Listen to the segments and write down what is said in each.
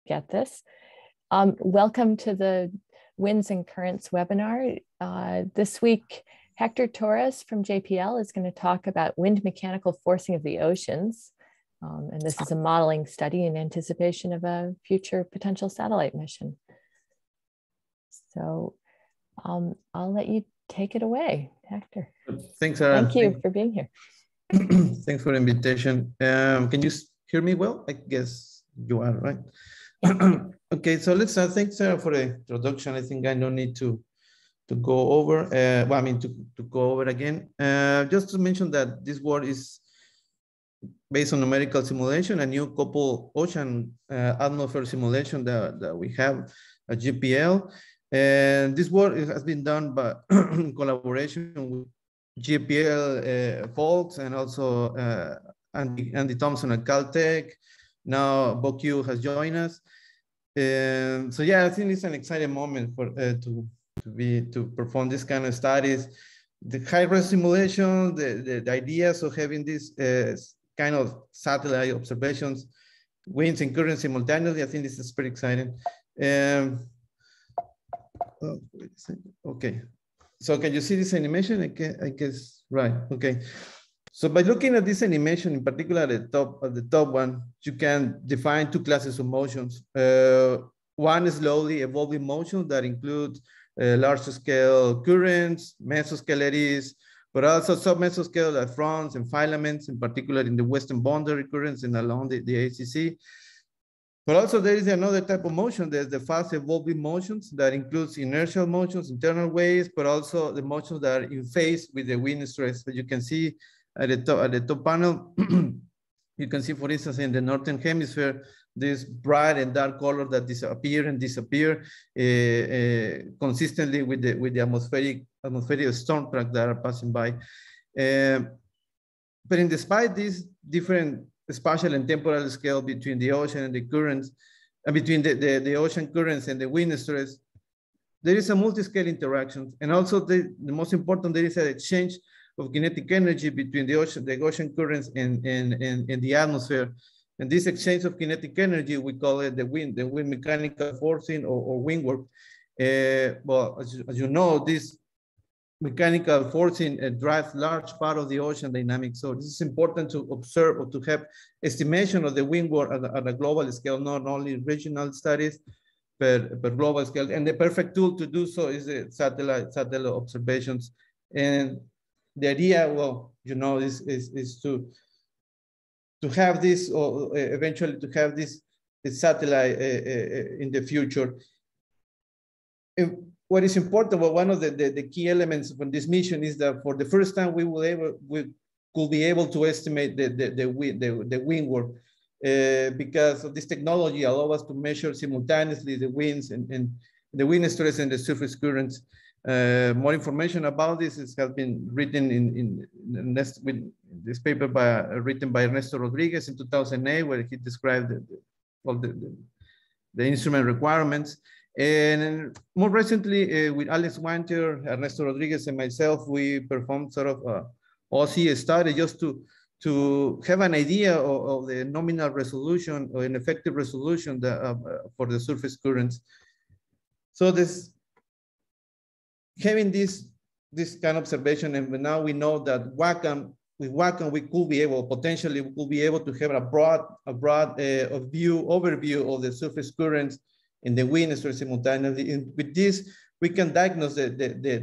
get this. Welcome to the Winds and Currents webinar. This week, Hector Torres from JPL is going to talk about wind mechanical forcing of the oceans. And this is a modeling study in anticipation of a future potential satellite mission. So I'll let you take it away, Hector. Thanks, Sarah. Thank you for being here. Thanks for the invitation. Can you hear me well? I guess you are, right? Yeah. Okay, so let's start. Thanks, Sarah, for the introduction. I think I don't need to go over. To go over again. Just to mention that this work is based on numerical simulation, a new couple ocean atmosphere simulation that we have at GPL. And this work has been done by in collaboration with GPL folks and also Andy Thompson at Caltech. Now BoQ has joined us. And so yeah, I think it's an exciting moment for to perform this kind of studies. The high-res simulation, the ideas of having this kind of satellite observations, winds and currents simultaneously, I think this is pretty exciting. Oh, wait a second. Okay, so can you see this animation? I guess right. Okay, so by looking at this animation, in particular at the top one, you can define two classes of motions. One is slowly evolving motion that includes large-scale currents, mesoscale eddies, but also sub-mesoscale like fronts and filaments, in particular in the western boundary currents and along the ACC. But also there is another type of motion. There's the fast evolving motions that includes inertial motions, internal waves, but also the motions that are in phase with the wind stress. So you can see at the top panel, you can see, for instance, in the northern hemisphere, this bright and dark color that appear and disappear consistently with the atmospheric storm tracks that are passing by. But despite these different spatial and temporal scale between the ocean and the currents, and between the ocean currents and the wind stress, there is a multi-scale interaction. And also the most important, there is an exchange of kinetic energy between the ocean currents and the atmosphere. And this exchange of kinetic energy, we call it the wind mechanical forcing or wind work. Well, as you know, this mechanical forcing drives large part of the ocean dynamics. So this is important to observe or to have estimation of the wind work at a global scale, not only regional studies, but global scale. And the perfect tool to do so is the satellite observations. And the idea, well, you know, is to have this, or eventually to have this satellite in the future. And what is important, well, one of the key elements from this mission is that for the first time we could be able to estimate the wind work because of this technology allows us to measure simultaneously the winds and the wind stress and the surface currents. More information about this has been written in this paper written by Ernesto Rodriguez in 2008, where he described all the instrument requirements. And more recently, with Alex Wanter, Ernesto Rodriguez, and myself, we performed sort of a OC study just to have an idea of the nominal resolution or an effective resolution for the surface currents. So having this kind of observation, and now we know that with WACAM, we could be able, potentially, we could be able to have a broad overview of the surface currents and the wind stress simultaneously. And with this, we can diagnose the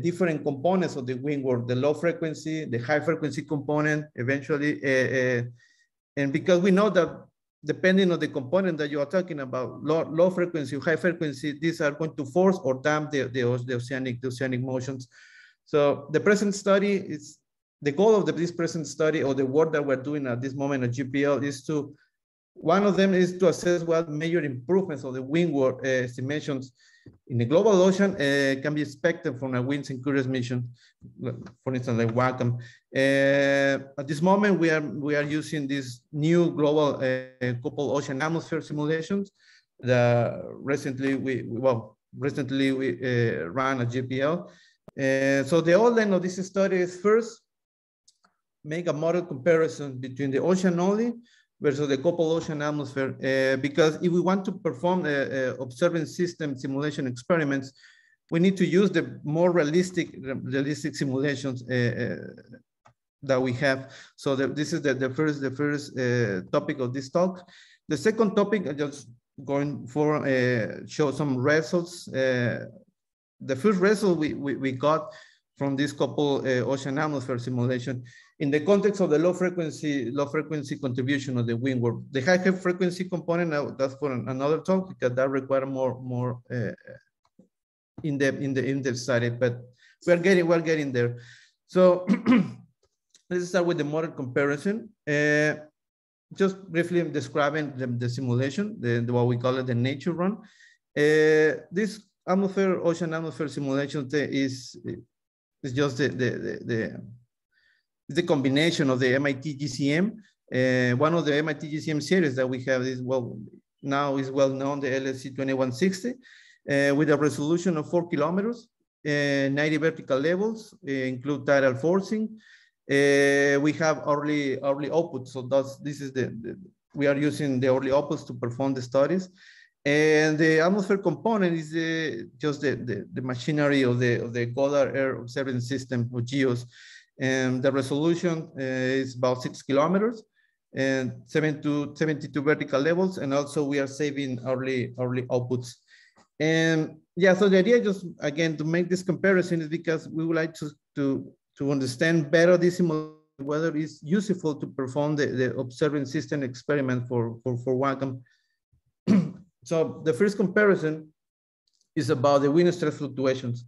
different components of the wind work, the low frequency, the high frequency component, eventually. And because we know that depending on the component that you are talking about, low frequency, high frequency, these are going to force or damp the oceanic motions. So the present study is, the goal of this present study, or the work that we're doing at this moment at GPL, is one of them is to assess what major improvements of the wind work estimations in the global ocean can be expected from a winds and currents mission, for instance, like WACAM. At this moment, we are using this new global couple ocean atmosphere simulations that recently we ran at GPL. So the outline of this study is first make a model comparison between the ocean only versus the coupled ocean atmosphere. Because if we want to perform observing system simulation experiments, we need to use the more realistic simulations that we have. So this is the first topic of this talk. The second topic, I'm just going for show some results. The first result we got from this coupled ocean atmosphere simulation in the context of the low frequency contribution of the wind warp. The high frequency component, that's for another talk, because that requires more in-depth study, but we're getting there. So let's start with the model comparison. Just briefly describing the simulation, what we call it the nature run. This ocean atmosphere simulation is just the combination of the MIT GCM. One of the MIT GCM series that we have is now well known, the LSC 2160. With a resolution of 4 kilometers, 90 vertical levels, include tidal forcing. We have early output, so we are using the early outputs to perform the studies. And the atmosphere component is just the machinery of the Goddard Air Observing System, or GEOS. And the resolution is about 6 kilometers and 72 vertical levels. And also we are saving early outputs. And yeah, so the idea just, again, to make this comparison is because we would like to understand better this simulation, whether it's useful to perform the observing system experiment for WACAM. So the first comparison is about the wind stress fluctuations.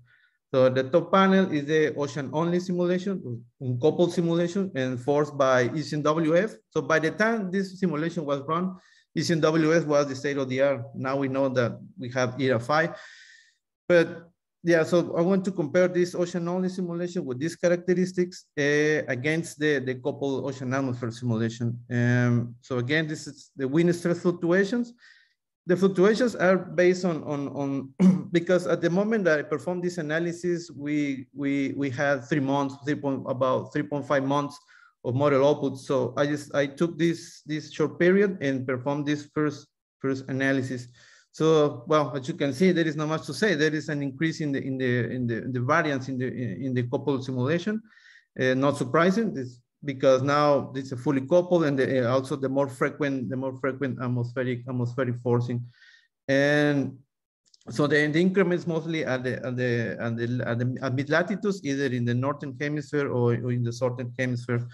So the top panel is the ocean-only simulation, coupled simulation, and forced by ECMWF. So by the time this simulation was run, ECMWF was the state of the art. Now we know that we have ERA 5. But yeah, so I want to compare this ocean-only simulation with these characteristics against the coupled ocean atmosphere simulation. So again, this is the wind stress fluctuations. The fluctuations are based on because at the moment that I performed this analysis, we had 3 months, about 3.5 months of model output. So I took this short period and performed this first analysis. So, well, as you can see, there is not much to say. There is an increase in the variance in the coupled simulation. Not surprising, because now it's a fully coupled, and also the more frequent atmospheric forcing. And so the increments mostly at mid latitudes, either in the northern hemisphere or in the southern hemisphere.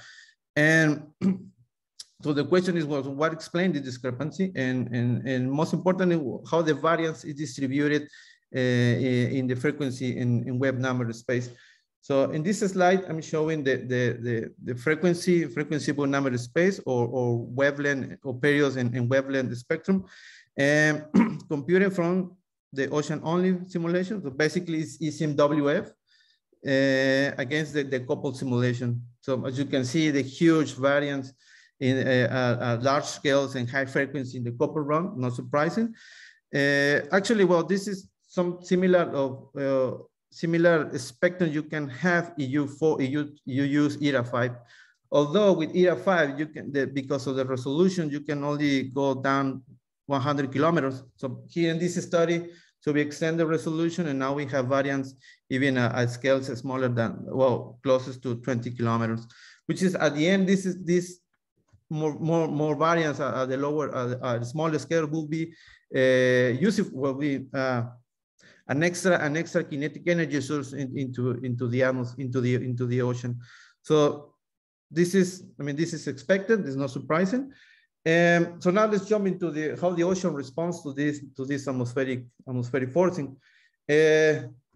And so the question is, well, what explains the discrepancy? And most importantly, how the variance is distributed in the frequency in wave number space. So in this slide, I'm showing the frequency number space or wavelength or periods in wavelength spectrum, and computed from the ocean-only simulation. So basically, it's ECMWF against the coupled simulation. So as you can see, the huge variance in large scales and high frequency in the coupled run, not surprising. Actually, well, this is some similar spectrum you can have if you use ERA 5. Although with ERA 5, you can, because of the resolution, you can only go down 100 kilometers. So here in this study, so we extend the resolution, and now we have variance even at scales smaller than, well, closest to 20 kilometers, which is at the end, this more variance at the lower, smaller scale will be useful, will be an extra kinetic energy source into the ocean. So this is, I mean, this is expected. It's not surprising. So now let's jump into how the ocean responds to this atmospheric forcing.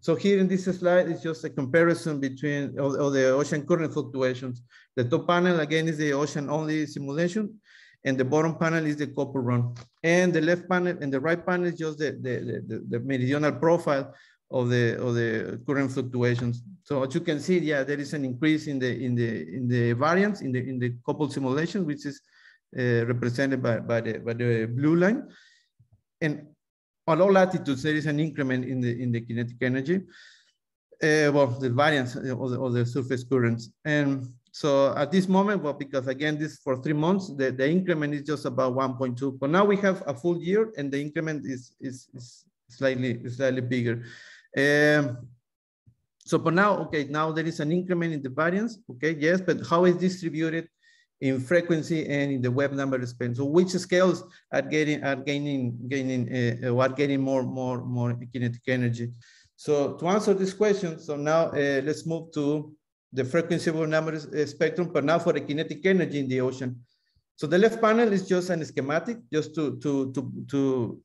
So here in this slide is just a comparison between the ocean current fluctuations. The top panel again is the ocean-only simulation, and the bottom panel is the coupled run. And the left panel and the right panel is just the meridional profile of the current fluctuations. So as you can see, yeah, there is an increase in the variance in the coupled simulation, which is represented by the blue line. And on all latitudes, there is an increment in the kinetic energy. Well, the variance of the surface currents. And So at this moment, well, because again, this for 3 months, the increment is just about 1.2. But now we have a full year and the increment is slightly bigger. So for now, okay, now there is an increment in the variance, okay, yes, but how is distributed in frequency and in the web number spent? So which scales are getting more kinetic energy? So to answer this question, so now let's move to the frequency of number spectrum, but now for the kinetic energy in the ocean. So the left panel is just an schematic, just to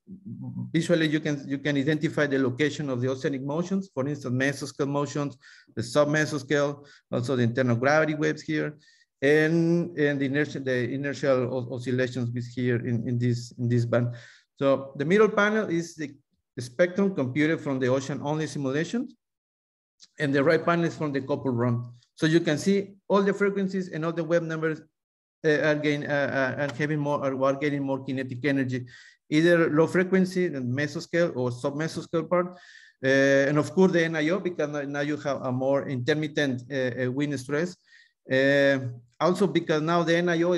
visually you can identify the location of the oceanic motions. For instance, mesoscale motions, the sub-mesoscale, also the internal gravity waves here, and the inertial oscillations with here in this band. So the middle panel is the spectrum computed from the ocean-only simulations, and the right panel is from the couple run. So you can see all the frequencies and all the web numbers are getting more kinetic energy, either low frequency and mesoscale or sub-mesoscale part. And of course the NIO, because now you have a more intermittent wind stress. Also because now the NIO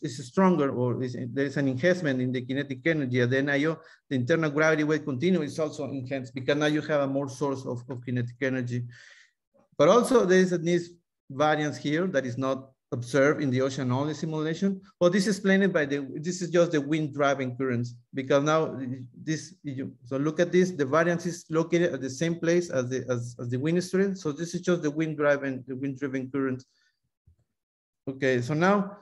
is stronger, or there is an enhancement in the kinetic energy. The NIO, the internal gravity wave continuum, is also enhanced because now you have a more source of kinetic energy. But also there is a nice variance here that is not observed in the ocean only simulation. Well, this is explained by this is just the wind driving currents, because now so look at this, the variance is located at the same place as the wind stress. So this is just the wind driven currents. Okay, so now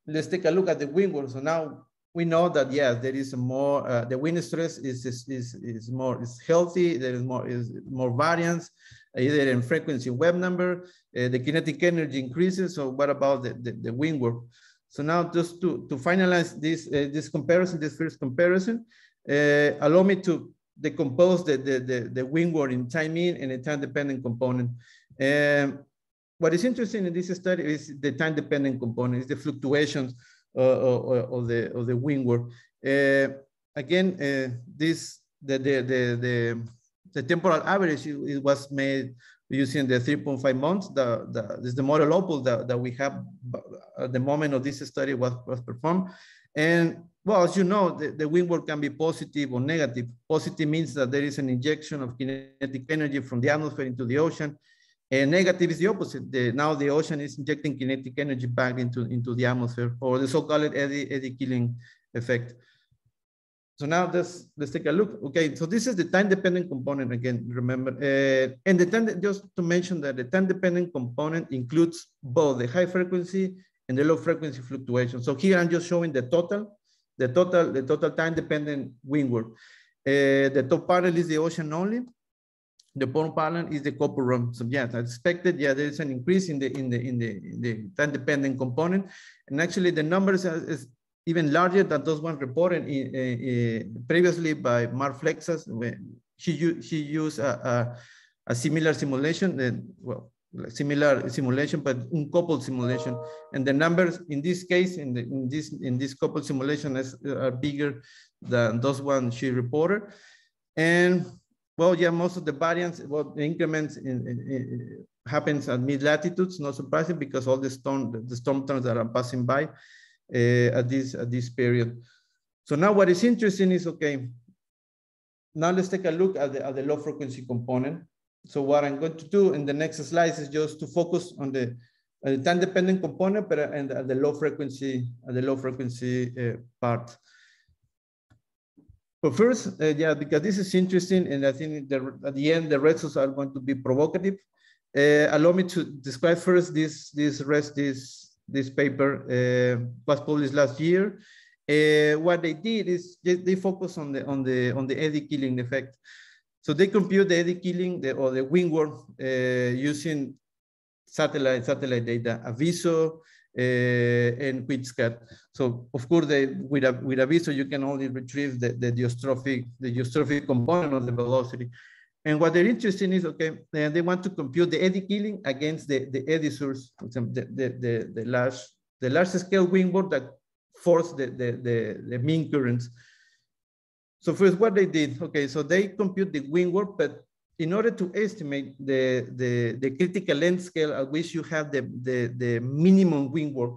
let's take a look at the windward. So now we know that yes, there is more the wind stress is healthy. There is more variance, either in frequency, web number. The kinetic energy increases. So what about the windward? So now just to finalize this comparison, this first comparison, allow me to decompose the windward in time in and a time dependent component. What is interesting in this study is the time dependent component, is the fluctuations of the windward. Again, the temporal average, it was made using the 3.5 months. This is the model opal that we have at the moment of this study was performed. And well, as you know, the windward can be positive or negative. Positive means that there is an injection of kinetic energy from the atmosphere into the ocean. And negative is the opposite. Now the ocean is injecting kinetic energy back into the atmosphere, or the so-called eddy killing effect. So now let's take a look. Okay, so this is the time-dependent component again, remember. And just to mention that the time-dependent component includes both the high frequency and the low frequency fluctuation. So here I'm just showing the total time-dependent windward. The top panel is the ocean only. The bottom panel is the copper run. So yeah, as expected, yeah, there is an increase in the time-dependent component, and actually the numbers is even larger than those ones reported previously by Mark Flexas. She used a similar simulation, similar simulation, but uncoupled simulation, and the numbers in this case in this coupled simulation are bigger than those ones she reported. And well, yeah, most of the variance, the increments happens at mid latitudes, not surprising, because all the storm turns that are passing by at this period. So now what is interesting is, okay, now let's take a look at the low frequency component. So what I'm going to do in the next slides is just to focus on the time dependent component, but and the low frequency part. But first, yeah, because this is interesting, and I think at the end, the results are going to be provocative. Allow me to describe first this paper was published last year. What they did is they focus on the eddy killing effect. So they compute the eddy killing or the windward using satellite data, Aviso, and QuickSCAT. So of course, with Aviso, you can only retrieve the geostrophic component of the velocity. And what they're interested in is, okay, they want to compute the eddy killing against the eddy source, the large scale windward that force the mean currents. So first, what they did, okay, so they compute the windward, but in order to estimate the critical length scale at which you have the minimum windward.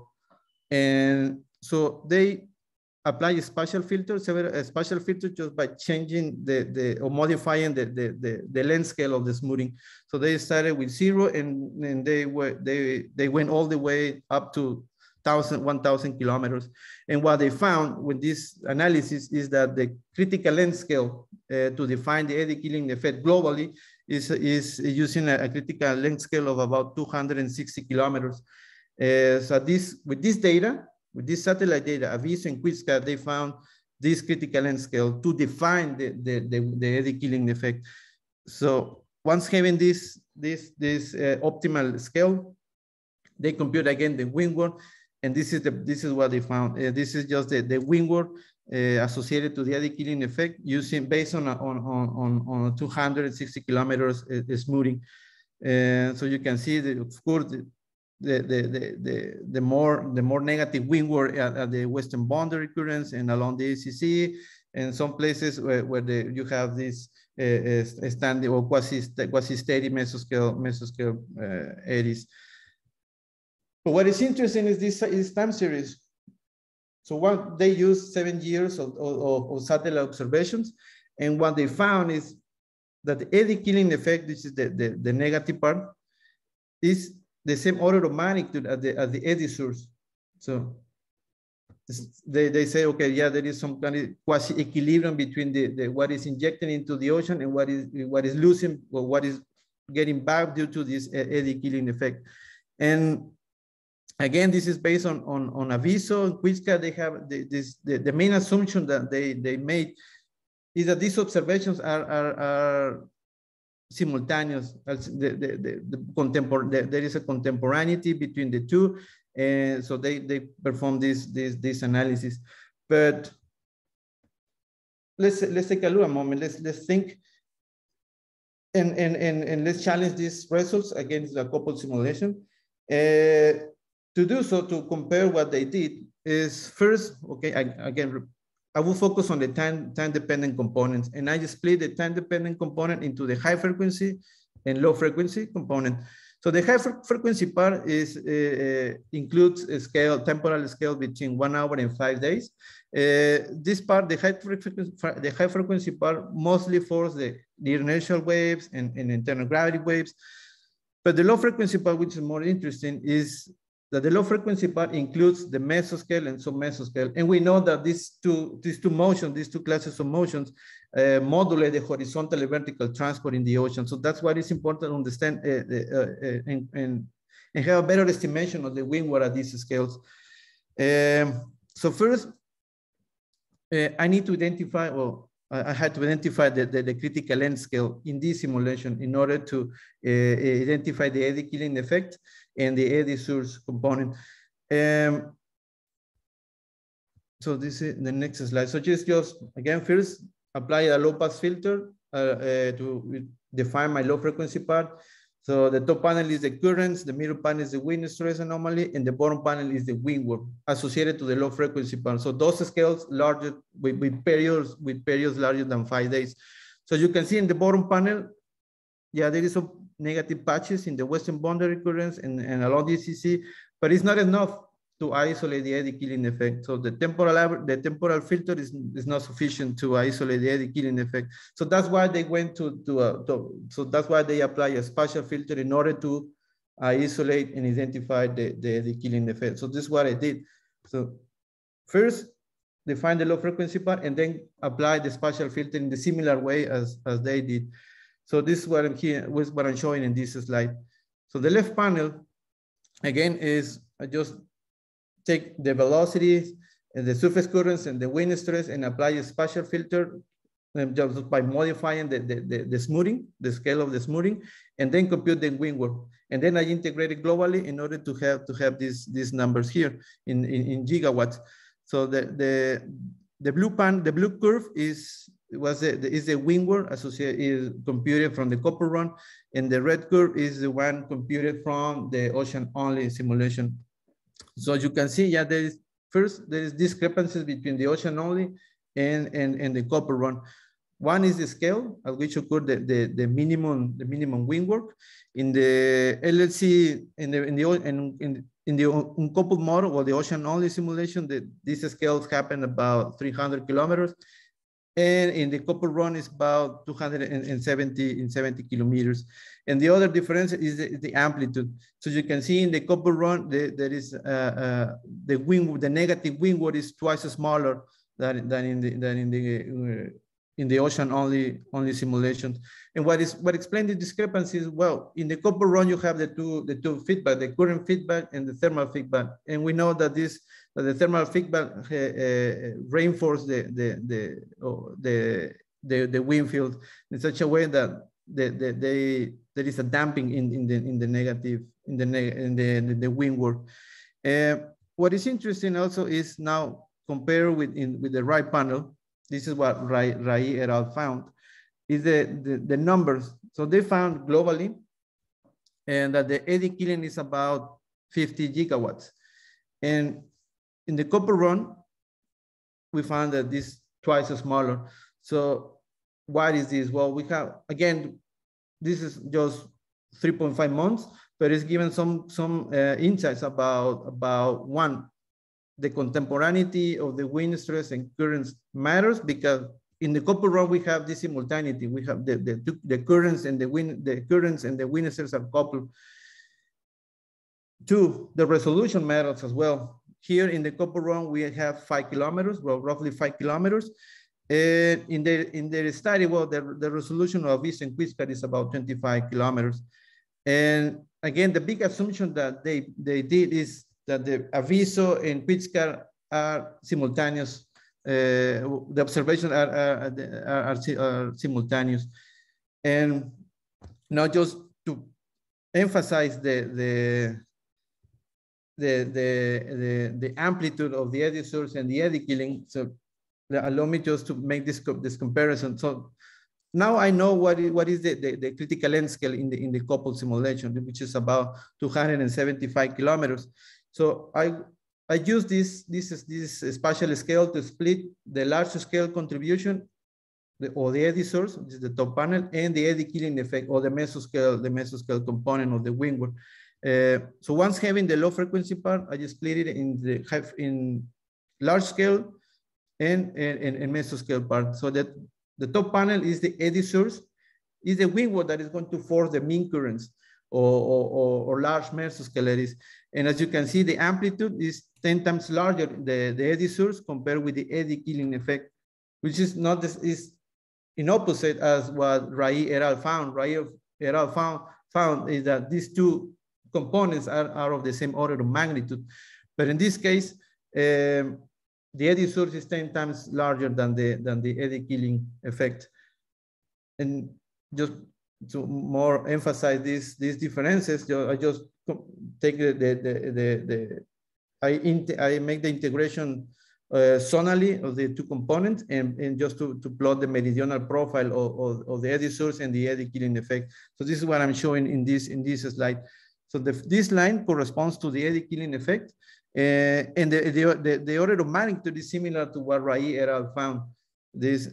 And so they apply a spatial filter, a spatial filter just by changing or modifying the length scale of the smoothing. So they started with 0 and they went all the way up to 1,000 kilometers. And what they found with this analysis is that the critical length scale to define the eddy killing effect globally is using a critical length scale of about 260 kilometers. So with this data, with this satellite data, Aviso and Quiska, they found this critical length scale to define the eddy killing effect. So once having this optimal scale, they compute again the windward, and this is what they found. This is just the windward associated to the eddy killing effect based on 260 kilometers smoothing. So you can see that, of course, the more negative windward at the western boundary currents and along the ACC, and some places where you have this standing or quasi-steady mesoscale eddies. But what is interesting is this time series. So what they used 7 years of satellite observations, and what they found is that the eddy killing effect, this is the negative part, is the same order of magnitude as the eddy source. So they say, okay, yeah, there is some kind of quasi-equilibrium between what is injected into the ocean and what is losing, or what is getting back due to this eddy killing effect. And again, this is based on Aviso and Quiska. They have the main assumption that they made is that these observations are simultaneous. There is a contemporaneity between the two, and so they perform this analysis. But let's take a look a moment. Let's think and let's challenge these results against the coupled simulation. To do so, to compare what they did is first, okay, I will focus on the time-dependent components, and I just split the time-dependent component into the high frequency and low frequency component. So the high frequency part includes a temporal scale between 1 hour and 5 days. This part, the high frequency part, mostly follows the inertial waves and internal gravity waves. But the low frequency part, which is more interesting, is that the low frequency part includes the mesoscale and submesoscale. And we know that these two classes of motions modulate the horizontal and vertical transport in the ocean. So that's why it's important to understand and have a better estimation of the windward at these scales. So first, I need to identify, well, I had to identify the critical length scale in this simulation in order to identify the eddy killing effect and the eddy source component. So this is the next slide. So just again, first apply a low pass filter to define my low frequency part. So the top panel is the currents, the middle panel is the wind stress anomaly, and the bottom panel is the windward associated to the low frequency part. So those scales larger with periods larger than 5 days. So you can see in the bottom panel, yeah, there is some negative patches in the western boundary currents and along the ACC, but it's not enough to isolate the eddy killing effect. So the temporal filter is not sufficient to isolate the eddy killing effect. So that's why they went so that's why they apply a spatial filter in order to isolate and identify the eddy killing effect. So this is what I did. So first, define the low frequency part and then apply the spatial filter in the similar way as they did. So this is what I'm showing in this slide. So the left panel, again, is I just take the velocities and the surface currents and the wind stress and apply a spatial filter just by modifying the smoothing, the scale of the smoothing, and then compute the windward. And then I integrate it globally in order to have these numbers here in gigawatts. So the blue curve is the windward is computed from the copper run, and the red curve is the one computed from the ocean only simulation. So you can see, yeah, there is discrepancies between the ocean only and the copper run. One is the scale at which occurred the minimum wind work. In the LLC, in the uncoupled model or the ocean only simulation, these scales happen about 300 kilometers. And in the coupled run is about 270 kilometers. And the other difference is the amplitude. So you can see in the coupled run, there is the negative windward is twice smaller than in the ocean only simulation. And what explains the discrepancy is, well, in the coupled run you have the two feedback, the current feedback and the thermal feedback. And we know that the thermal feedback reinforce the wind field in such a way that there is a damping in the windward. What is interesting also is now compared with the right panel. This is what Rai et al. Found, is the numbers. So they found globally, and that the eddy killing is about 50 gigawatts. And in the coupled run, we found that this is twice smaller. So what is this? Well, we have, again, this is just 3.5 months, but it's given some insights about one, the contemporaneity of the wind stress and currents matters, because in the coupled run we have this simultaneity. We have the currents and the wind stress are coupled. Two, the resolution matters as well. Here in the coupled run we have 5 kilometers, well, roughly 5 kilometers. And in the study, well, the resolution of Aviso and Quiscar is about 25 kilometers. And again, the big assumption that they did is that the Aviso and Quiscar are simultaneous. The observations are simultaneous. And now just to emphasize the amplitude of the eddy source and the eddy killing. So allow me just to make this comparison. So now I know what is the critical length scale in the coupled simulation, which is about 275 kilometers. So I use this spatial scale to split the large scale contribution or the eddy source, which is the top panel, and the eddy killing effect or the mesoscale component of the windward. So once having the low frequency part, I just split it in large scale and mesoscale part. So that the top panel is the eddy source, is the windward that is going to force the mean currents or large mesoscale eddies. And as you can see, the amplitude is 10 times larger, the eddy source compared with the eddy killing effect, which is not this, is in opposite as what Rai et al. Found. Rai et al. Found is that these two components are of the same order of magnitude. But in this case, the eddy source is 10 times larger than the eddy killing effect. And just to more emphasize these differences, I just take I make the integration zonally of the two components and just to plot the meridional profile of the eddy source and the eddy killing effect. So this is what I'm showing in this slide. So this line corresponds to the eddy killing effect, and the order of magnitude is similar to what Rai et al. Found. This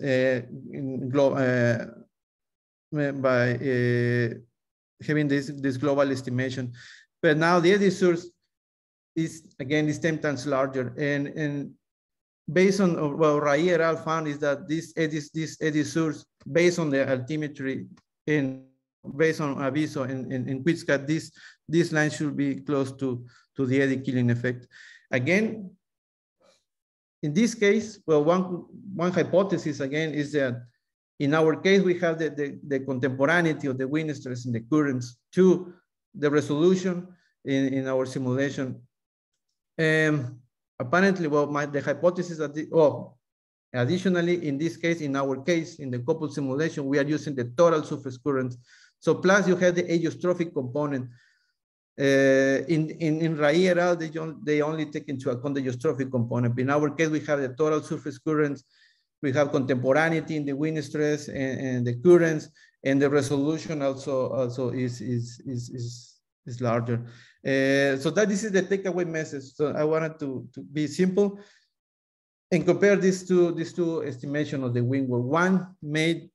by having this global estimation. But now the eddy source is 10 times larger, and based on what Rai et al. Found is that this eddy source, based on the altimetry and based on Aviso and Quiscar, this line should be close to the eddy killing effect. Again, in this case, well, one hypothesis again is that in our case we have the contemporaneity of the wind stress and the currents to the resolution in our simulation. Apparently, well, the hypothesis that additionally, in this case, in our case, in the coupled simulation, we are using the total surface current. So plus you have the ageostrophic component. In Rai et al, they only take into account the ageostrophic component. In our case, we have the total surface currents. We have contemporaneity in the wind stress and the currents, and the resolution also is larger. So this is the takeaway message. So I wanted to be simple. and compare these two estimation of the wind wall. One made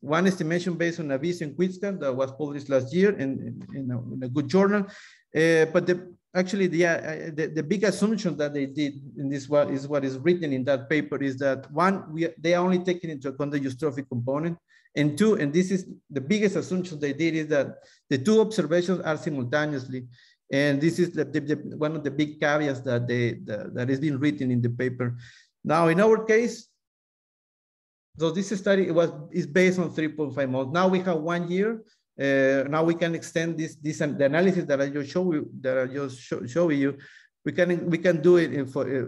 one estimation based on Aviso and Quitzcan that was published last year in a good journal. But the big assumption that they did in this is what is written in that paper is that one, they are only taking into account the eustrophic component, and two, and this is the biggest assumption they did, is that the two observations are simultaneously. And this is one of the big caveats that that is being written in the paper. Now, in our case, so this study is based on 3.5 months. Now we have 1 year. Now we can extend the analysis that I just showing you. We can do it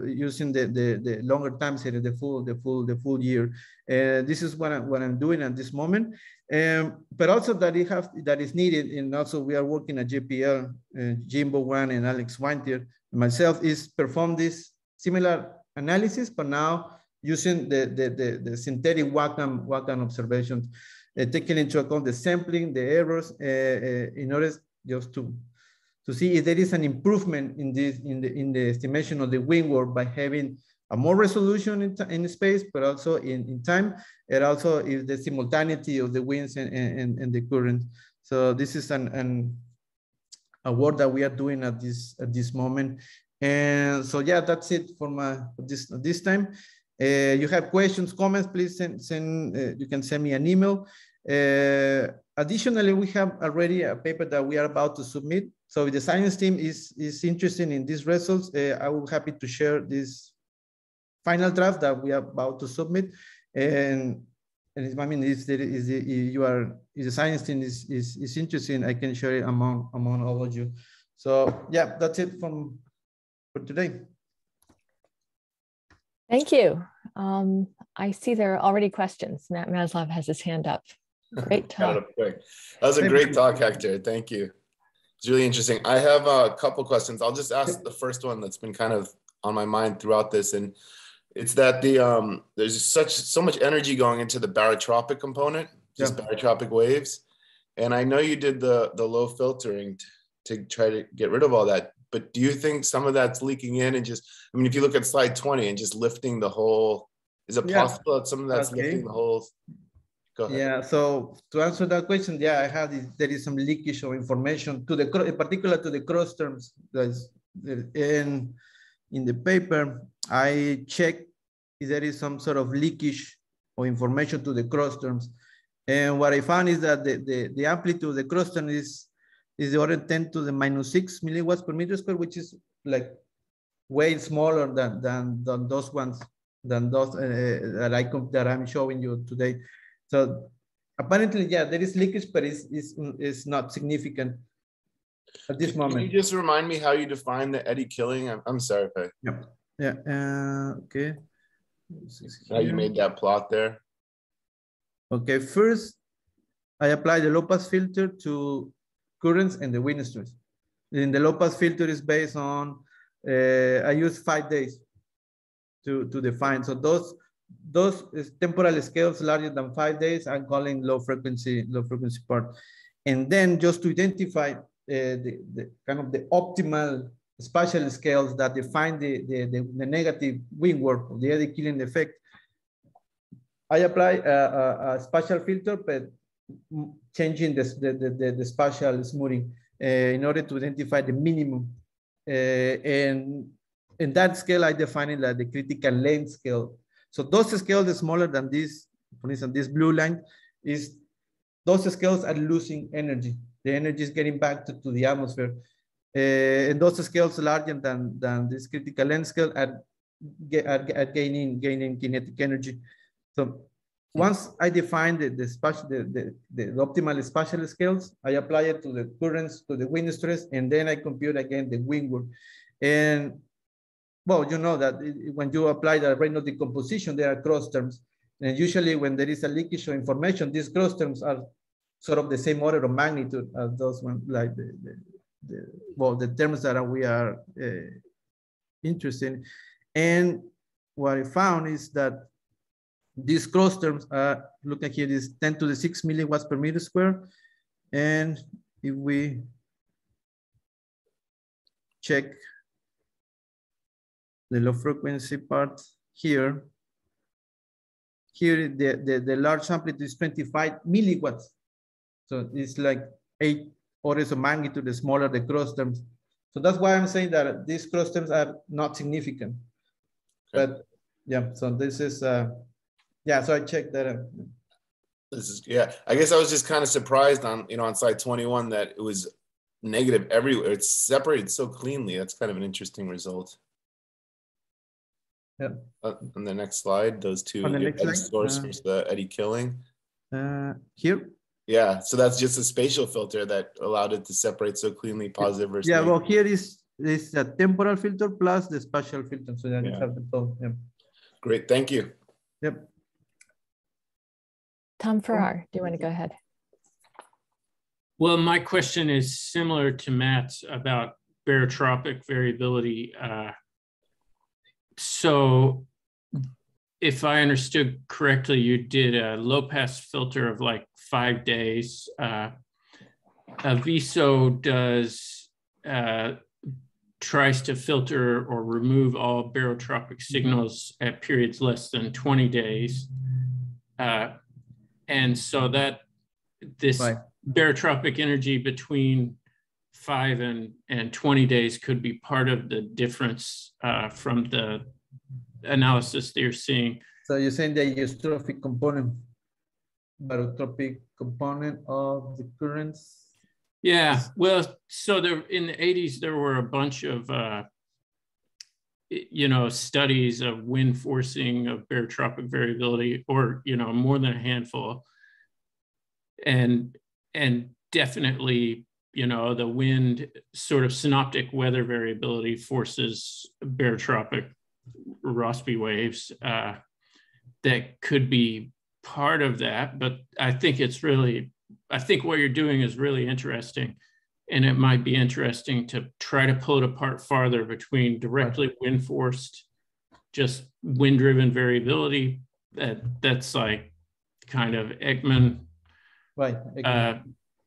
using the longer time series, the full year. This is what I'm doing at this moment. But also that is needed, and also we are working at JPL, Jimbo Wan and Alex Weintier, myself, is perform this similar analysis, but now using the synthetic Wacom observations, taking into account the sampling, the errors, in order just to see if there is an improvement in the estimation of the wind warp by having a more resolution in space, but also in time, and also if the simultaneity of the winds and the current. So this is a work that we are doing at this moment. And so yeah, that's it for this time. You have questions, comments, please you can send me an email. Additionally, we have already a paper that we are about to submit. So if the science team is interested in these results, I will be happy to share this final draft that we are about to submit. And I mean, if the science team is interested, I can share it among all of you. So yeah, that's it for today. Thank you. I see there are already questions. Matt Maslov has his hand up. Great talk. That was a great talk, Hector. Thank you. It's really interesting. I have a couple questions. I'll just ask the first one that's been kind of on my mind throughout this, and it's that there's so much energy going into the barotropic component, just barotropic waves, and I know you did the low filtering to try to get rid of all that. But do you think some of that's leaking in and just, I mean, if you look at slide 20 and just lifting the whole, is it possible that some of that's lifting the whole? Go ahead. Yeah, so to answer that question, yeah, I have there is some leakage of information to in particular to the cross terms. In the paper, I checked if there is some sort of leakage of information to the cross terms. And what I found is that the amplitude of the cross term is the order 10 to the -6 milliwatts per meter square, which is like way smaller than those ones, that I'm showing you today. So apparently, yeah, there is leakage, but it's not significant at this moment. Can you just remind me how you define the eddy killing? I'm sorry if I... Yeah, okay. How you made that plot there? Okay, first, I apply the low-pass filter to currents and the wind stress. And the low-pass filter is based on, I use 5 days to define. So those temporal scales larger than 5 days, I'm calling low frequency part. And then just to identify the kind of the optimal spatial scales that define the negative wind warp, the eddy killing effect, I apply a spatial filter, but changing the spatial smoothing in order to identify the minimum. And in that scale, I define it like the critical length scale. So those scales are smaller than this. For instance, this blue line is, those scales are losing energy. The energy is getting back to the atmosphere. And those scales larger than this critical length scale are gaining kinetic energy. So once I define the optimal spatial scales, I apply it to the currents, to the wind stress, and then I compute again the wind warp. And well, you know that when you apply the rate of decomposition, there are cross terms. And usually when there is a leakage of information, these cross terms are sort of the same order of magnitude as those ones, like the terms that we are interested in. And what I found is that these cross terms are, look at here, this 10 to the 6 milliwatts per meter square. And if we check the low frequency part, here the large amplitude is 25 milliwatts. So it's like 8 orders of magnitude smaller the cross terms. So that's why I'm saying that these cross terms are not significant. Okay. But yeah, so this is, yeah, so I checked that. This is, yeah, I guess I was just kind of surprised on, you know, on slide 21 that it was negative everywhere. It's separated so cleanly. That's kind of an interesting result. Yeah. On the next slide, those two, on the next slide, source versus the eddy killing. Here. Yeah, so that's just a spatial filter that allowed it to separate so cleanly, positive versus yeah. negative. Well, here is a temporal filter plus the spatial filter, so that you have the total. Yeah. Great, thank you. Yep. Tom Farrar, do you want to go ahead? Well, my question is similar to Matt's about barotropic variability. So if I understood correctly, you did a low pass filter of like 5 days. VISO does tries to filter or remove all barotropic signals at periods less than 20 days. And so that this barotropic energy between 5 and 20 days could be part of the difference from the analysis that you're seeing. So you're saying the eustrophic component, barotropic component of the currents? Yeah, well, so there in the 80s, there were a bunch of, you know, studies of wind forcing of barotropic variability, or, you know, more than a handful. And definitely, you know, the wind sort of synoptic weather variability forces barotropic Rossby waves that could be part of that. But I think it's really, I think what you're doing is really interesting. And it might be interesting to try to pull it apart farther between directly wind forced, just wind driven variability. That's like kind of Ekman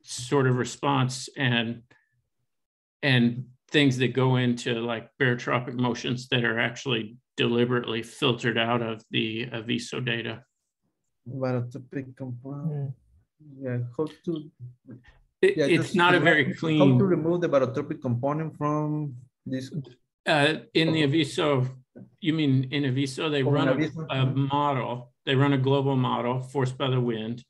sort of response, and things that go into like barotropic motions that are actually deliberately filtered out of the VISO data. Barotropic component. Yeah, how to... it's not a very clean... How to remove the barotropic component from this? In the Aviso, you mean in Aviso, they run a model, they run a global model forced by the wind,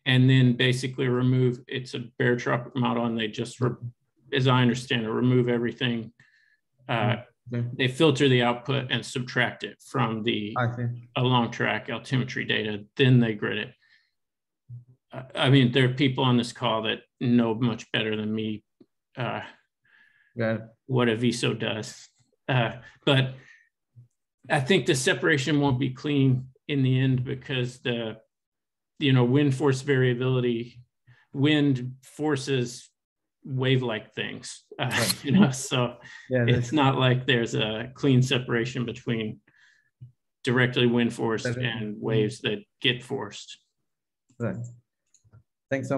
and then basically remove, it's a barotropic model, and they just, as I understand it, remove everything. They filter the output and subtract it from the long track altimetry data, then they grid it. I mean, there are people on this call that know much better than me what a VISO does. But I think the separation won't be clean in the end, because the, you know, wind force variability, wind forces wave-like things, you know, so it's not like there's a clean separation between directly wind forced and waves that get forced. Right. Thanks.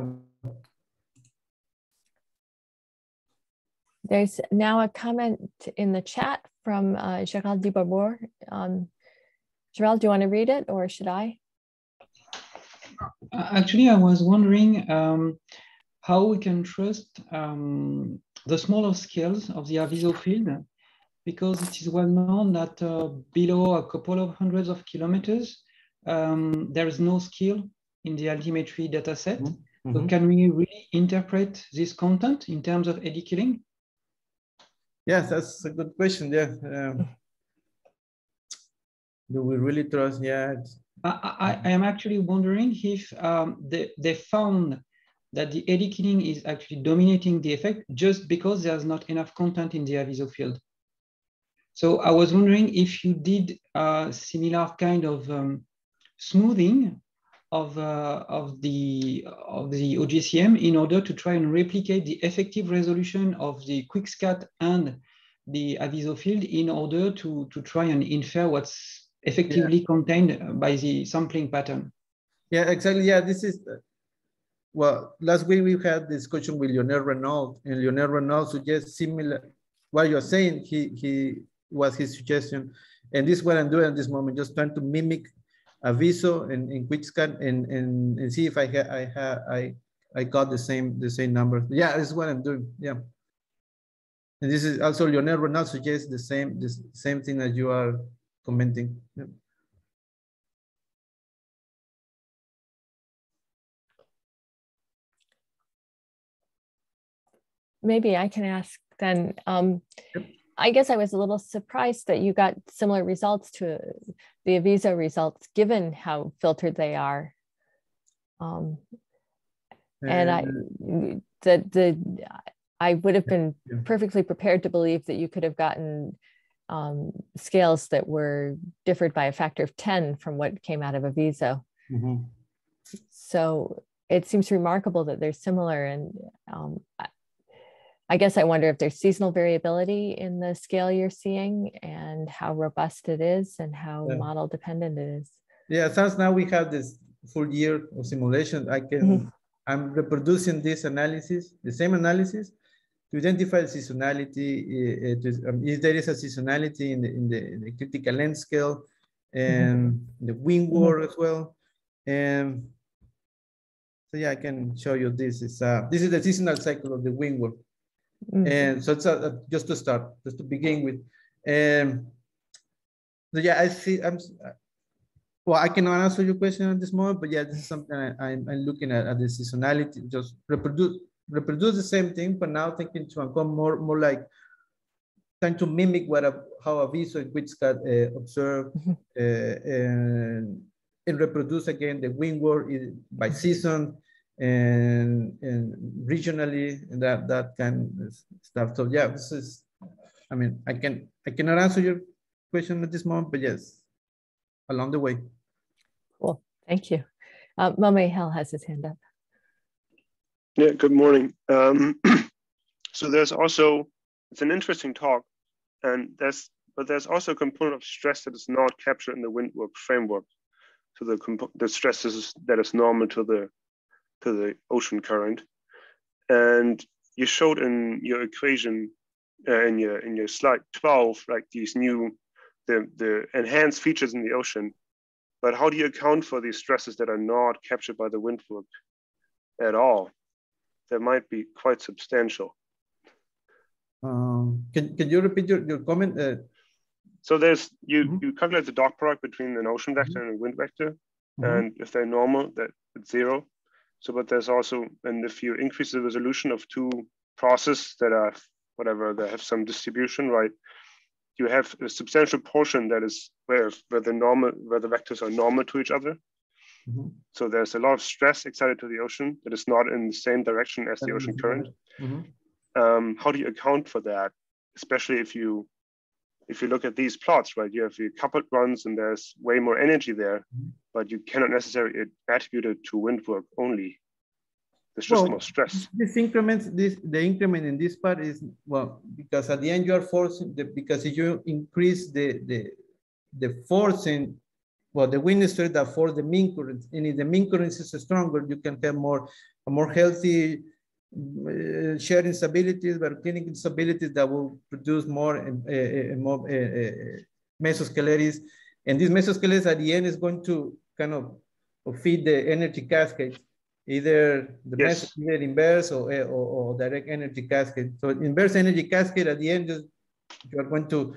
There's now a comment in the chat from Gerald Dibabor. Gerald, do you want to read it, or should I? Actually, I was wondering how we can trust the smaller scales of the Aviso field, because it is well known that below a couple of hundreds of kilometers, there is no scale in the altimetry data set. So can we really interpret this content in terms of eddy killing? Yes, that's a good question. Yeah. Do we really trust? Yeah. I am actually wondering if they found that the eddy killing is actually dominating the effect just because there's not enough content in the Aviso field. So I was wondering if you did a similar kind of smoothing of the OGCM in order to try and replicate the effective resolution of the QuickSCAT and the Aviso field in order to try and infer what's effectively contained by the sampling pattern. Yeah, exactly. Yeah, this is, well, last week we had discussion with Lionel Renaud, and Lionel Renaud suggests similar, what you're saying, he was his suggestion. And this is what I'm doing at this moment, just trying to mimic a VISO and QuickScan and see if I got the same number. Yeah, this is what I'm doing. Yeah. And this is also Lionel Ronald suggests the same thing that you are commenting. Yeah. Maybe I can ask then. Yep. I guess I was a little surprised that you got similar results to the Aviso results, given how filtered they are. And I would have been perfectly prepared to believe that you could have gotten scales that were differed by a factor of 10 from what came out of Aviso. Mm-hmm. So it seems remarkable that they're similar. And I guess I wonder if there's seasonal variability in the scale you're seeing and how robust it is and how model dependent it is. Yeah, since now we have this full year of simulation, I'm reproducing this analysis, the same analysis, to identify seasonality. If there is a seasonality in the critical length scale and the windward as well. And so yeah, I can show you this. This is the seasonal cycle of the windward. And so it's just to start, just to begin with. So yeah, I see. Well, I cannot answer your question at this moment, but yeah, this is something I'm looking at the seasonality. Just reproduce the same thing, but now thinking to become more like trying to mimic how a Aviso and QuickScan observe and reproduce again the windward by season. And regionally, and that kind of stuff. So yeah, this is, I mean, I cannot answer your question at this moment, but yes, along the way. Cool, thank you. Momme Hell has his hand up. Yeah, good morning. So there's also, it's an interesting talk, and there's also a component of stress that is not captured in the windward framework. So the stress that is normal to the ocean current, and you showed in your equation in your slide 12 like these new the enhanced features in the ocean, but how do you account for these stresses that are not captured by the windward at all? That might be quite substantial. Can you repeat your comment? So there's you calculate the dot product between an ocean vector and a wind vector, and if they're normal, that it's 0. So, but there's also, and if you increase the resolution of two processes that are whatever, they have some distribution, right? You have a substantial portion that is where the vectors are normal to each other. So there's a lot of stress excited to the ocean that is not in the same direction as the ocean current. How do you account for that? Especially if you look at these plots, right? You have the coupled runs and there's way more energy there, but you cannot necessarily attribute it to windward only. There's just more stress. The increment in this part is, well, because at the end you are forcing, because if you increase the forcing, well, the wind stress that force the mean current, and if the mean current is stronger, you can have a more healthy sharing stabilities, but clinical stabilities that will produce more mesoscaleries. And these mesoscaleries at the end is going to kind of feed the energy cascade, either the mesoscale inverse or direct energy cascade. So inverse energy cascade at the end, you are going to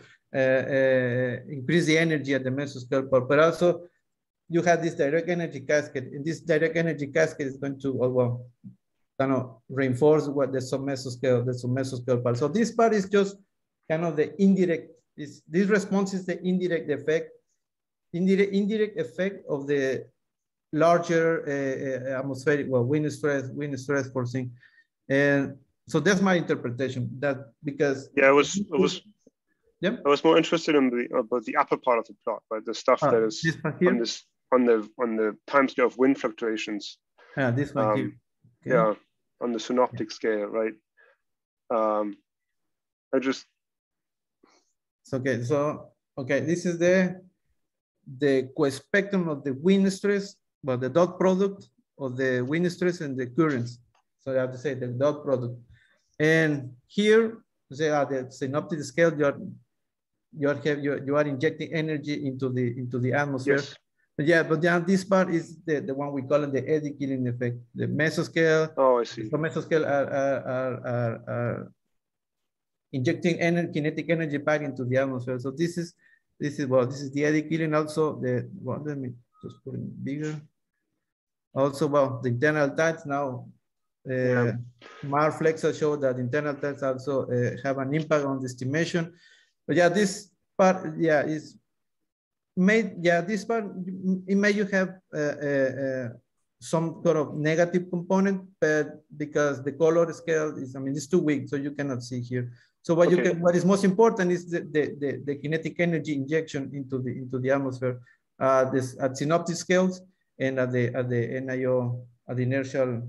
increase the energy at the mesoscale, but also you have this direct energy cascade, and this direct energy cascade is going to, kind of reinforce what the submesoscale part. So this part is just kind of the indirect, this response is the indirect effect of the larger atmospheric, wind stress forcing. And so that's my interpretation, that because I was more interested in about the upper part of the plot, right? The stuff that is on the time scale of wind fluctuations. Yeah, this one here. Okay. Yeah, on the synoptic scale, right? This is the co-spectrum of the wind stress, but the dot product of the wind stress and the currents. So I have to say the dot product. And here, say the synoptic scale, you are injecting energy into the atmosphere. Yes. But yeah, but then this part is the one we call it the eddy killing effect. The mesoscale. Oh, I see. The mesoscale are injecting kinetic energy back into the atmosphere. So this is the eddy killing. Also let me just put it bigger. Also, the internal tides now. Marflexa showed that internal tides also have an impact on the estimation. But yeah, this part, is made. Yeah, this part, it may you have some sort of negative component, but because the color scale is, it's too weak, so you cannot see here. So what what is most important is the kinetic energy injection into the atmosphere, this at synoptic scales and at the NIO, at the inertial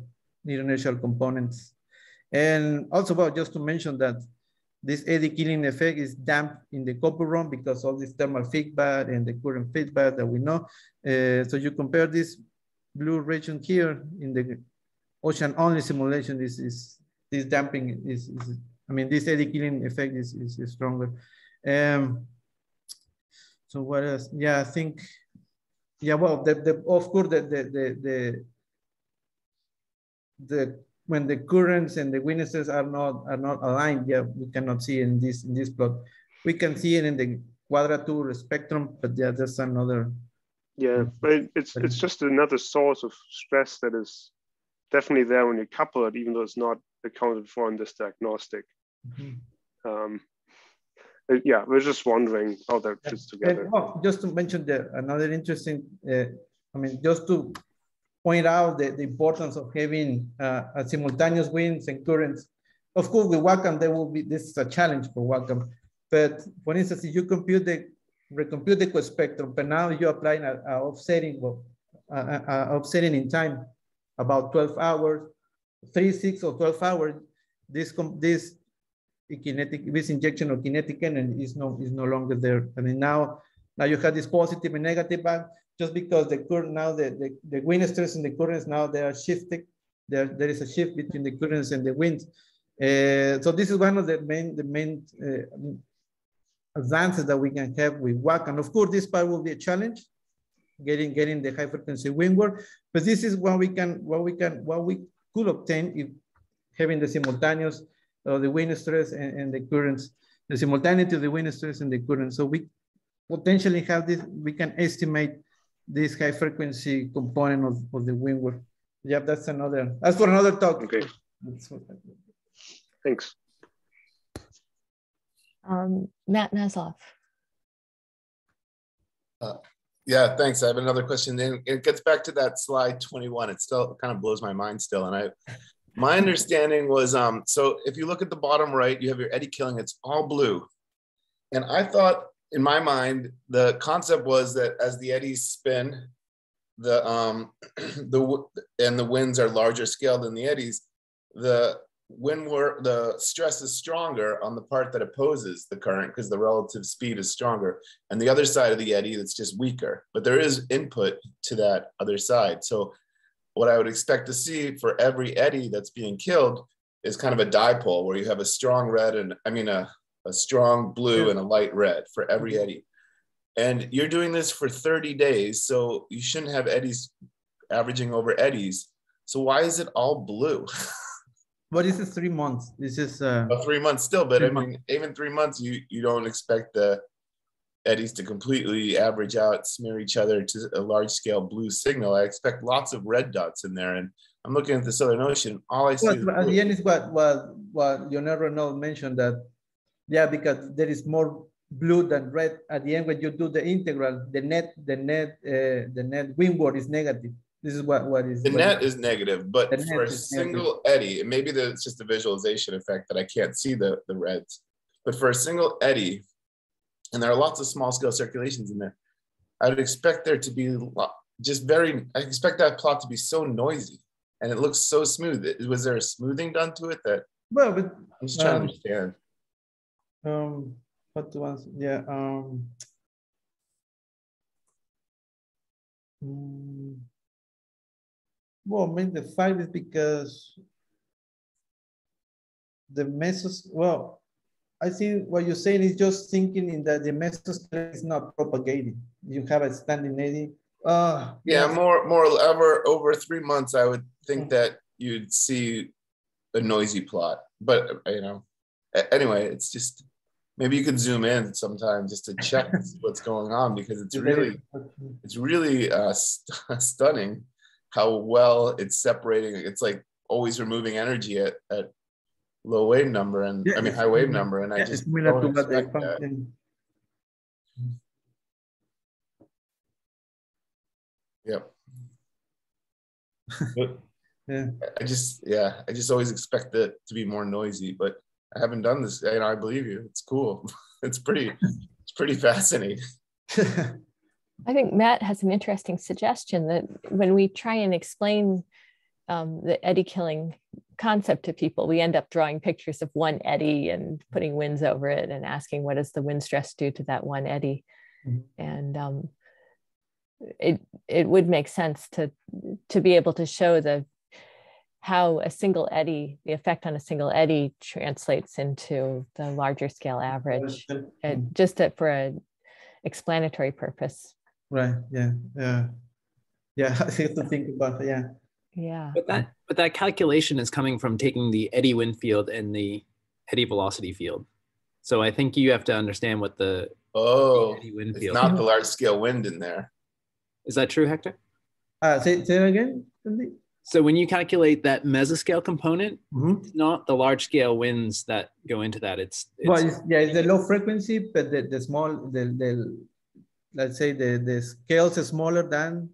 components. And also, just to mention that this eddy killing effect is damped in the copper run because all this thermal feedback and the current feedback that we know. So you compare this blue region here in the ocean only simulation, this damping is this eddy killing effect is stronger. So what else? Yeah, I think, well, of course, when the currents and the witnesses are not aligned, we cannot see in this plot. We can see it in the quadrature spectrum, but that's another. Yeah, but it's just another source of stress that is definitely there when you couple it, even though it's not accounted for in this diagnostic. Mm-hmm. Yeah, we're just wondering how that fits together. Well, just to mention another interesting, just to point out the importance of having a simultaneous winds and currents. Of course, with Wacom, this is a challenge for Wacom. But for instance, if you recompute the spectrum, but now you're applying offsetting in time, about 12 hours, 3, 6, or 12 hours, this injection of kinetic energy is no longer there. Now you have this positive and negative back. Just because the current now, the wind stress and the currents now they are shifting. There is a shift between the currents and the winds. So this is one of the main advances that we can have with WAC. And of course, this part will be a challenge, getting the high frequency windward. But this is what we could obtain if having the simultaneous the wind stress and the currents, the simultaneity of the wind stress and the currents. So we potentially have this. We can estimate this high frequency component of the windward. Yeah, that's for another talk. Okay. Thanks. Matt Nasloff. Yeah, thanks. I have another question. And it gets back to that slide 21. It still kind of blows my mind still. And my understanding was, so if you look at the bottom right, you have your eddy killing, it's all blue. And I thought, in my mind, the concept was that as the eddies spin, and the winds are larger scale than the eddies, the stress is stronger on the part that opposes the current because the relative speed is stronger, and the other side of the eddy that's just weaker. But there is input to that other side. So what I would expect to see for every eddy that's being killed is kind of a dipole where you have a strong red and a strong blue and a light red for every eddy. And you're doing this for 30 days, so you shouldn't have eddies averaging over eddies. So why is it all blue? But this is 3 months. This is 3 months still, but even 3 months, you don't expect the eddies to completely average out, smear each other to a large scale blue signal. I expect lots of red dots in there. And I'm looking at the Southern Ocean, all I see is at the end is what Leonardo Renaud mentioned, that because there is more blue than red. At the end, when you do the integral, the net windward is negative. This is what is the net is negative, but for a single eddy, and maybe it's just a visualization effect that I can't see the reds, but for a single eddy, and there are lots of small scale circulations in there, I would expect there to be I expect that plot to be so noisy, and it looks so smooth. Was there a smoothing done to it that? Well, but I'm just trying to understand. What to answer? Yeah. Well, the 5 is because the mesos. Well, I think what you're saying is just thinking in that the mesoscale is not propagating. You have a standing eddy. Yeah, yes. more over 3 months, I would think that you'd see a noisy plot. But you know, anyway, it's just maybe you could zoom in sometime just to check what's going on, because it's really stunning how well it's separating. It's like always removing energy at low wave number and I mean high wave number, and I just don't expect that. Yep. Yeah. I just always expect it to be more noisy, but I haven't done this. You know, I believe you. It's cool. It's pretty fascinating. I think Matt has an interesting suggestion that when we try and explain the eddy killing concept to people, we end up drawing pictures of one eddy and putting winds over it and asking what does the wind stress do to that one eddy. And it would make sense to be able to show how a single eddy, the effect on a single eddy translates into the larger scale average, and just for an explanatory purpose. Right. Yeah. I have to think about it. Yeah. But that calculation is coming from taking the eddy wind field and the eddy velocity field. So I think you have to understand what the eddy wind field. It's not the large scale wind in there. Is that true, Hector? Say it again. So when you calculate that mesoscale component, it's not the large scale winds that go into that. It's the low frequency, but the small, let's say the scales are smaller than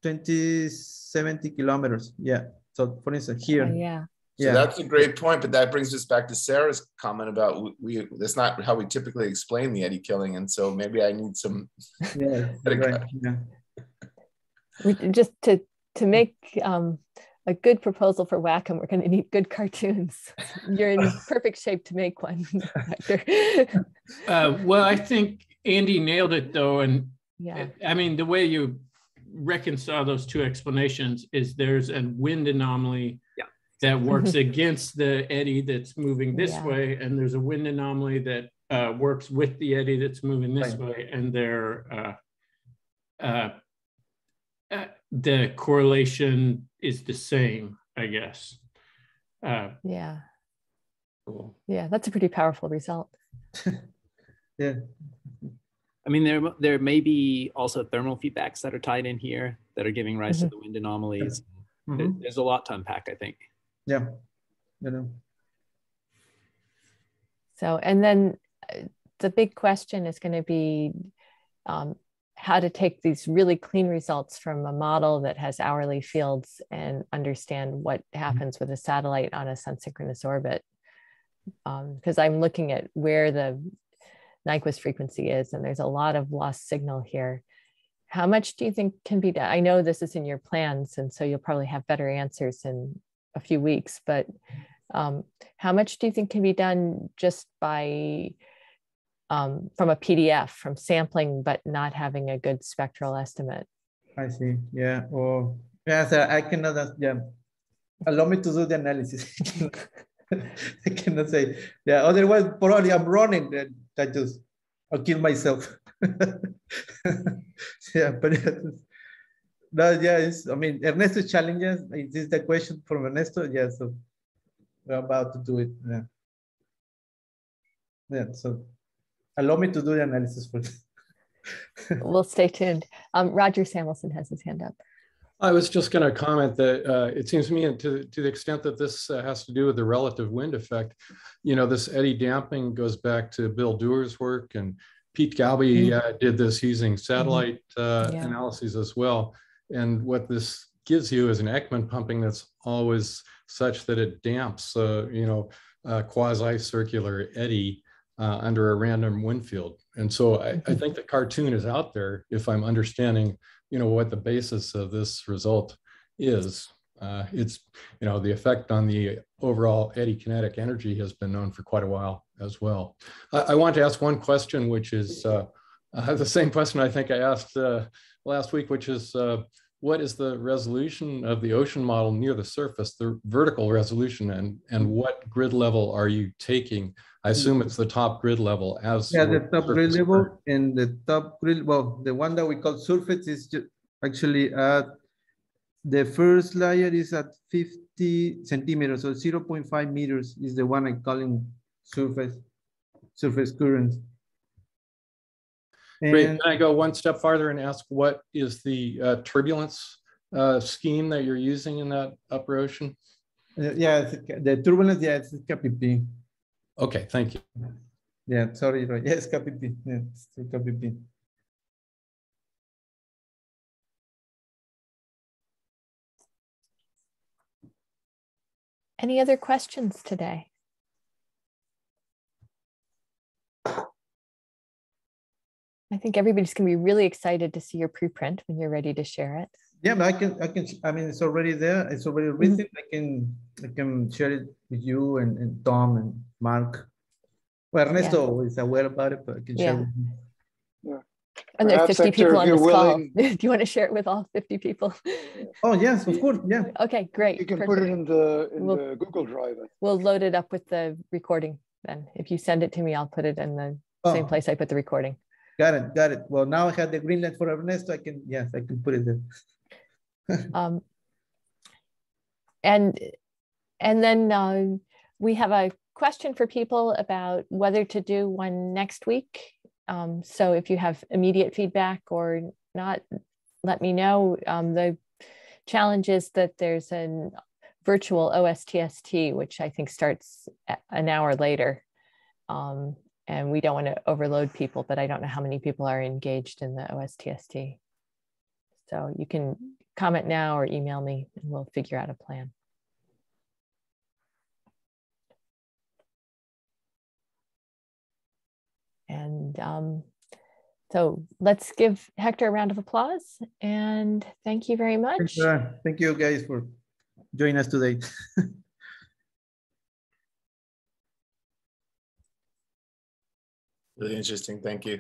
2070 kilometers. Yeah. So for instance, here. So that's a great point, but that brings us back to Sarah's comment about that's not how we typically explain the eddy killing, and so maybe I need some. Just to make a good proposal for Wacom, we're going to need good cartoons. You're in perfect shape to make one, Hector. Well, I think Andy nailed it though, and yeah, I mean the way you reconcile those two explanations is there's a wind anomaly that works against the eddy that's moving this way, and there's a wind anomaly that works with the eddy that's moving this way, and they're the correlation is the same, I guess. Yeah. Cool. Yeah, that's a pretty powerful result. Yeah. I mean, there may be also thermal feedbacks that are tied in here that are giving rise to the wind anomalies. There's a lot to unpack, I think. Yeah. So, and then the big question is going to be how to take these really clean results from a model that has hourly fields and understand what happens with a satellite on a sun-synchronous orbit. Because I'm looking at where the Nyquist frequency is, and there's a lot of lost signal here. How much do you think can be done? I know this is in your plans, and so you'll probably have better answers in a few weeks, but how much do you think can be done just by from a PDF, from sampling, but not having a good spectral estimate? I see. Yeah. Or so I cannot. Yeah. Allow me to do the analysis. I cannot say. Yeah. Otherwise, probably I'm running. I'll kill myself. Yeah. But no. Yeah. I mean, Ernesto's challenges. Is this the question from Ernesto? Yeah. So we're about to do it. Yeah. Yeah. So. Allow me to do the analysis first. We'll stay tuned. Roger Samuelson has his hand up. I was just going to comment that it seems to me, and to the extent that this has to do with the relative wind effect, you know, this eddy damping goes back to Bill Dewar's work, and Pete Galby did this using satellite analyses as well. And what this gives you is an Ekman pumping that's always such that it damps, you know, quasi-circular eddy under a random wind field. And so I think the cartoon is out there if I'm understanding, you know, what the basis of this result is. It's, you know, the effect on the overall eddy kinetic energy has been known for quite a while as well. I want to ask one question, which is the same question I think I asked last week, which is what is the resolution of the ocean model near the surface, the vertical resolution, and what grid level are you taking? I assume it's the top grid level as the top grid level, and the top grid, well, the one that we call surface is just actually at the first layer is at 50 centimeters, so 0.5 meters is the one I'm calling surface current. Great. Can I go one step farther and ask what is the turbulence scheme that you're using in that upper ocean? Yeah, the turbulence, yeah, it's KPP. Okay, thank you. Yeah, sorry, right. Yes, KPP. Yeah, it's KPP. Any other questions today? I think everybody's going to be really excited to see your preprint when you're ready to share it. Yeah, but I mean, it's already there. It's already written. I can share it with you and Tom and Mark. Well, Ernesto is aware about it, but I can share with you. Yeah. And there's 50 people on this call. Willing. Do you want to share it with all 50 people? Oh, yes, of course. Yeah. Okay, great. You can put it in the Google Drive. We'll load it up with the recording then. If you send it to me, I'll put it in the same place I put the recording. Got it. Well, now I have the green light for Ernesto. I can put it there. And then we have a question for people about whether to do one next week. So if you have immediate feedback or not, let me know. The challenge is that there's a virtual OSTST, which I think starts an hour later. And we don't want to overload people, but I don't know how many people are engaged in the OSTST. So you can comment now or email me and we'll figure out a plan. And so let's give Hector a round of applause and thank you very much. Thank you guys for joining us today. Really interesting. Thank you.